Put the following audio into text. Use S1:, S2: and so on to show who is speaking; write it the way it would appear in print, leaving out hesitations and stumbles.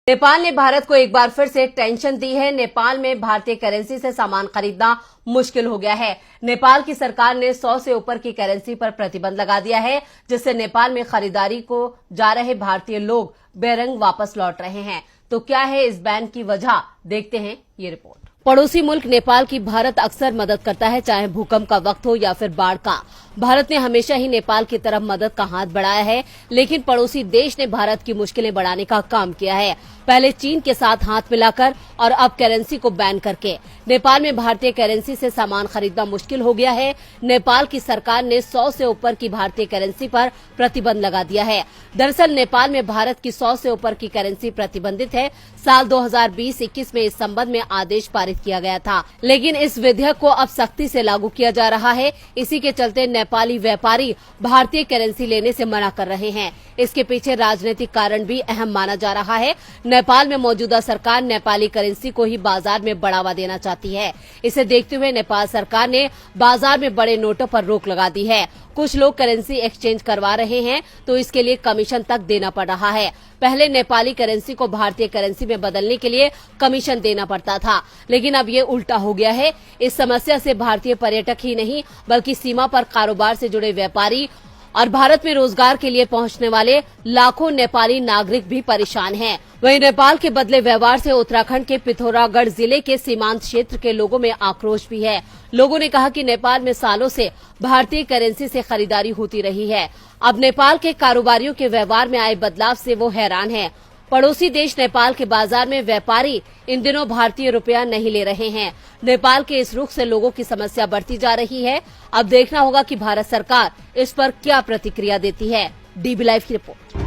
S1: नेपाल ने भारत को एक बार फिर से टेंशन दी है। नेपाल में भारतीय करेंसी से सामान खरीदना मुश्किल हो गया है। नेपाल की सरकार ने 100 से ऊपर की करेंसी पर प्रतिबंध लगा दिया है, जिससे नेपाल में खरीदारी को जा रहे भारतीय लोग बेरंग वापस लौट रहे हैं। तो क्या है इस बैन की वजह, देखते हैं ये रिपोर्ट। पड़ोसी मुल्क नेपाल की भारत अक्सर मदद करता है, चाहे भूकंप का वक्त हो या फिर बाढ़ का। भारत ने हमेशा ही नेपाल की तरफ मदद का हाथ बढ़ाया है, लेकिन पड़ोसी देश ने भारत की मुश्किलें बढ़ाने का काम किया है। पहले चीन के साथ हाथ मिलाकर और अब करेंसी को बैन करके नेपाल में भारतीय करेंसी से सामान खरीदना मुश्किल हो गया है। नेपाल की सरकार ने 100 से ऊपर की भारतीय करेंसी पर प्रतिबंध लगा दिया है। दरअसल नेपाल में भारत की 100 से ऊपर की करेंसी प्रतिबंधित है। साल 2020-21 में इस संबंध में आदेश पारित किया गया था, लेकिन इस विधेयक को अब सख्ती से लागू किया जा रहा है। इसी के चलते नेपाली व्यापारी भारतीय करेंसी लेने से मना कर रहे हैं। इसके पीछे राजनीतिक कारण भी अहम माना जा रहा है। नेपाल में मौजूदा सरकार नेपाली करेंसी को ही बाजार में बढ़ावा देना चाहती है। इसे देखते हुए नेपाल सरकार ने बाजार में बड़े नोटों पर रोक लगा दी है। कुछ लोग करेंसी एक्सचेंज करवा रहे हैं, तो इसके लिए कमीशन तक देना पड़ रहा है। पहले नेपाली करेंसी को भारतीय करेंसी में बदलने के लिए कमीशन देना पड़ता था, लेकिन अब ये उल्टा हो गया है। इस समस्या से भारतीय पर्यटक ही नहीं, बल्कि सीमा पर कारोबार से जुड़े व्यापारी और भारत में रोजगार के लिए पहुंचने वाले लाखों नेपाली नागरिक भी परेशान हैं। वहीं नेपाल के बदले व्यवहार से उत्तराखंड के पिथौरागढ़ जिले के सीमांत क्षेत्र के लोगों में आक्रोश भी है। लोगों ने कहा कि नेपाल में सालों से भारतीय करेंसी से खरीदारी होती रही है। अब नेपाल के कारोबारियों के व्यवहार में आए बदलाव से वो हैरान हैं। पड़ोसी देश नेपाल के बाजार में व्यापारी इन दिनों भारतीय रुपया नहीं ले रहे हैं। नेपाल के इस रुख से लोगों की समस्या बढ़ती जा रही है। अब देखना होगा कि भारत सरकार इस पर क्या प्रतिक्रिया देती है। डीबी लाइव की रिपोर्ट।